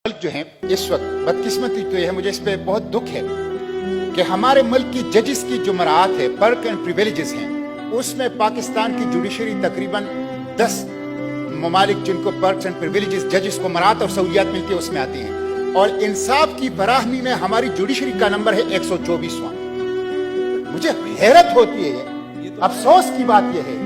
मुल्क जो है इस वक्त बदकिस्मती तो ये है, मुझे इस पे बहुत दुख है कि हमारे मुल्क की जजिस की जो मराहत है, पर्क एंड प्रिविलेजेस हैं, उसमें पाकिस्तान की जुडिशरी तकरीबन 10 ममालिक जिनको पर्क्स एंड प्रिविलेजेस जजिस को मराहत और सहूलियात मिलती है उसमें आती हैं, और इंसाफ की फराहमी में हमारी जुडिशरी का नंबर है 124वां। मुझे हैरत होती है, अफसोस की बात यह है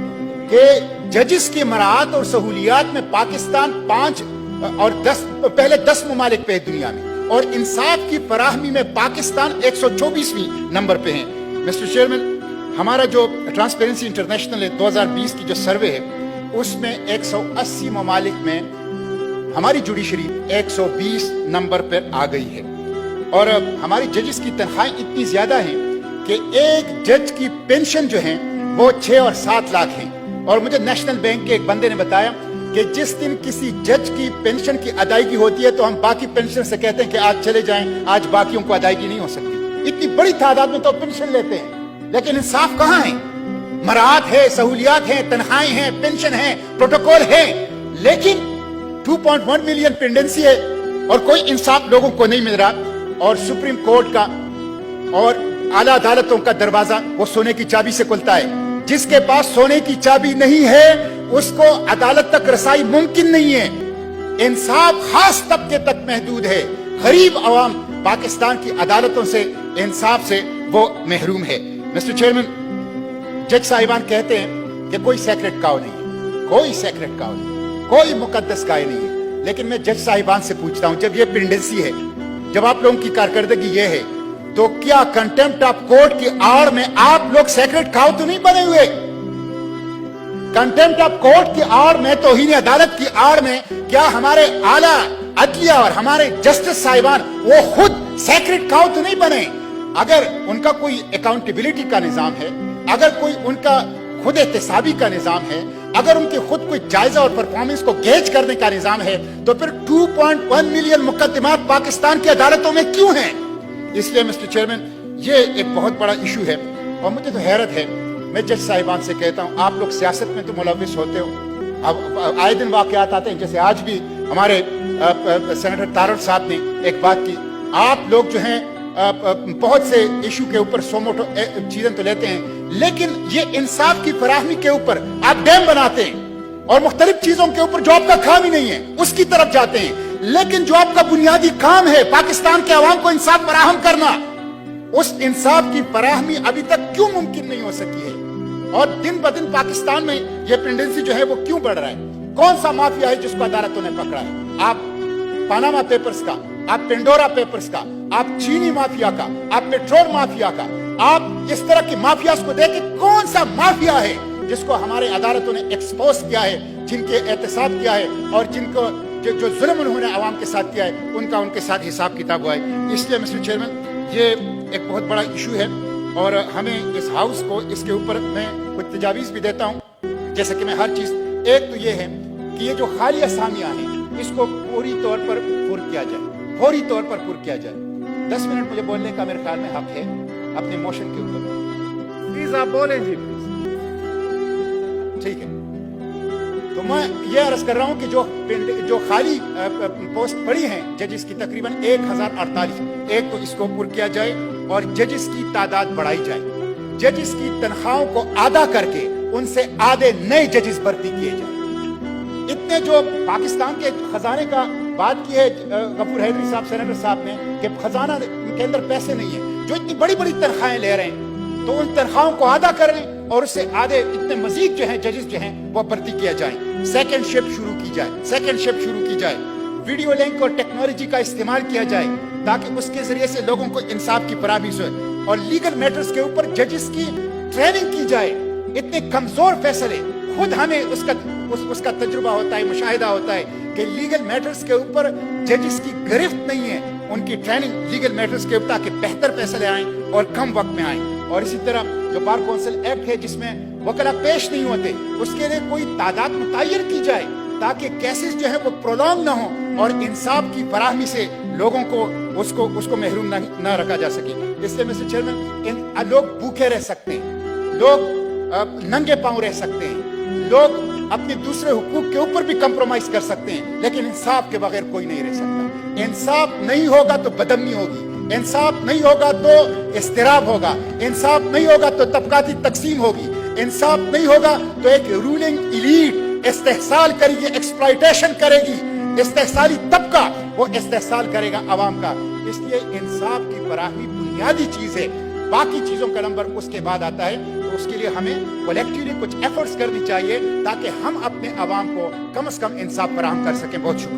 कि जजिस की मराहत और सहूलियात में पाकिस्तान 5 और 10 पहले 10 ममालिक पे है दुनिया में, और इंसाफ की फराहमी में पाकिस्तान 124वीं नंबर पे है। मिस्टर चेयरमैन, हमारा जो ट्रांसपेरेंसी इंटरनेशनल है 2020 की जो सर्वे है, उसमें 180 ममालिक में हमारी जुडिशरी 120 नंबर पर आ गई है, और हमारी जजिस की तनख्वाहें इतनी ज्यादा हैं कि एक जज की पेंशन जो है वो 6 और 7 लाख है। और मुझे नेशनल बैंक के एक बंदे ने बताया कि जिस दिन किसी जज की पेंशन की अदायगी होती है तो हम बाकी पेंशन से कहते हैं कि आज चले जाएं, आज बाकियों को अदायगी नहीं हो सकती। इतनी बड़ी तादाद में तो पेंशन लेते हैं, लेकिन इंसाफ कहाँ है? मराहत है, सहूलियात है, तनख्वाहें हैं, पेंशन है, प्रोटोकॉल है, लेकिन 2.1 मिलियन पेंडेंसी है और कोई इंसाफ लोगों को नहीं मिल रहा। और सुप्रीम कोर्ट का और आला अदालतों का दरवाजा वो सोने की चाबी से खुलता है। जिसके पास सोने की चाबी नहीं है उसको अदालत तक रसाई मुमकिन नहीं है। इंसाफ खास तबके तक महदूद है। गरीब अवाम पाकिस्तान की अदालतों से, इंसाफ से वो महरूम है। मिस्टर चेयरमैन, जज साहिबान कहते हैं कि कोई सेक्रेट काव नहीं है, कोई सेक्रेट काव नहीं, कोई मुकद्दस गाय नहीं है। लेकिन मैं जज साहिबान से पूछता हूं, जब ये पेंडेंसी है, जब आप लोगों की कारकर्दगी ये है, तो क्या कंटेम्प्ट ऑफ कोर्ट की आड़ में आप लोग सेक्रेट काव तो नहीं बने हुए? कंटेम्प्ट ऑफ कोर्ट की आड़ में, तौहीन अदालत की आड़ में क्या हमारे आला अदलिया और हमारे जस्टिस साहिबान वो खुद सेक्रेट काव तो नहीं बने? अगर उनका कोई अकाउंटेबिलिटी का निजाम है, अगर कोई उनका खुद एहतसाबी का निजाम है, अगर उनके खुद कोई जायजा और परफॉर्मेंस को गेज करने का निजाम है, तो फिर 2.1 मिलियन मुकदमात पाकिस्तान की अदालतों में क्यों हैं? इसलिए मिस्टर चेयरमैन, ये एक बहुत बड़ा इशू है और मुझे तो हैरत है। मैं जज साहिबान से कहता हूँ, आप लोग सियासत में तो मुलविस होते हो, अब आए दिन वाकयात आते हैं, जैसे आज भी हमारे सेनेटर तारड़ साहब ने एक बात की। आप लोग जो हैं बहुत से इशू के ऊपर सोमोटो चीजें तो लेते हैं, लेकिन ये इंसाफ की फराहमी के ऊपर आप डैम बनाते हैं और मुख्तलिफ चीजों के ऊपर जो आपका काम ही नहीं है उसकी तरफ जाते हैं। लेकिन जो आपका बुनियादी काम है पाकिस्तान के अवाम को इंसाफ फराहम करना, उस इंसाफ की फराहमी अभी तक क्यों मुमकिन नहीं हो सकी है? और दिन ब दिन पाकिस्तान में ये पेंडेंसी जो है वो क्यों बढ़ रहा है? कौन सा माफिया है जिसको अदालतों ने पकड़ा है? आप पानामा पेपर्स का, आप पेंडोरा पेपर्स का, आप चीनी माफिया का, आप पेट्रोल माफिया का, आप इस तरह की माफियास को देख के कौन सा माफिया है जिसको हमारे अदालतों ने एक्सपोज किया है, जिनके एहतसाब किया है और जिनको जो जुल्म उन्होंने आवाम के साथ किया है उनका उनके साथ हिसाब किताब हुआ है। इसलिए मिस्टर चेयरमैन, ये एक बहुत बड़ा इशू है और हमें इस हाउस को इसके ऊपर मैं कुछ तजावीज़ भी देता हूँ। जैसे कि मैं हर चीज़, एक तो ये है कि ये जो खाली असामियाँ हैं इसको पूरी तौर पर पुर किया जाए, फौरी तौर पर पुर किया जाए। 10 मिनट मुझे बोलने का मेरे ख्याल में हक है अपने मोशन के ऊपर। प्लीज आप बोलें जी, प्लीज। ठीक है, तो मैं ये अर्ज कर रहा हूं कि जो खाली पोस्ट पड़ी हैं जजिस की तकरीबन 1048, एक तो इसको पुर किया जाए और जजिस की तादाद बढ़ाई जाए। जजिस की तनख्वाहों को आधा करके उनसे आधे नए जजिस भर्ती किए जाए। इतने जो पाकिस्तान के खजाने का बात की है गफूर हैदरी साहब, सेनेटर साहब ने, कि खजाना के अंदर पैसे नहीं है, जो इतनी बड़ी बड़ी तनख्वाहें ले रहे हैं, तो उन तनख्वाहों को आधा करें और उससे आधे इतने मजीद जो है जजिस जो हैं वो भर्ती किया जाए। सेकंड शिफ्ट शुरू की जाए, सेकंड शिफ्ट शुरू की जाए। वीडियो लिंक और टेक्नोलॉजी का इस्तेमाल किया जाए ताकि उसके जरिए से लोगों को इंसाफ की फराहमी हो, और लीगल मैटर्स के ऊपर जजिस की ट्रेनिंग की जाए। इतने कमजोर फैसले, खुद हमें उसका तजुर्बा होता है, मुशाहिदा होता है कि लीगल मैटर्स के ऊपर जजिस की गिरफ्त नहीं है। उनकी ट्रेनिंग लीगल मैटर्स के ऊपर ताकि बेहतर फैसले आए और कम वक्त में आए। और इसी तरह जो बार काउंसिल एक्ट है जिसमें वकला पेश नहीं होते, उसके लिए कोई तादाद मुतय्यन की जाए ताकि केसेस जो है वो प्रोलॉन्ग ना हो और इंसाफ की फराहमी से लोगों को उसको महरूम ना रखा जा सके। इसलिए मिस्टर चेयरमैन, लोग भूखे रह सकते हैं, लोग नंगे पांव रह सकते हैं, लोग اپنے دوسرے حقوق کے اوپر بھی کمپرومائز کر سکتے ہیں، لیکن انصاف کے بغیر کوئی نہیں رہ سکتا۔ انصاف نہیں ہوگا تو بدامنی ہوگی، انصاف نہیں ہوگا تو اضطراب ہوگا، انصاف نہیں ہوگا تو طبقاتی تقسیم ہوگی، انصاف نہیں ہوگا تو ایک رولنگ ایلیٹ استحصال کرے گی، ایکسپلائٹیشن کرے گی، استحصالی طبقہ وہ استحصال کرے گا عوام کا۔ اس لیے انصاف کی فراہمی بنیادی چیز ہے، باقی چیزوں کا نمبر اس کے بعد آتا ہے۔ تو اس کے لیے ہمیں کولیکٹیولی کچھ ایفرٹس کرنی چاہیے تاکہ ہم اپنے عوام کو کم از کم انصاف فراہم کر سکیں۔ بہت شکریہ۔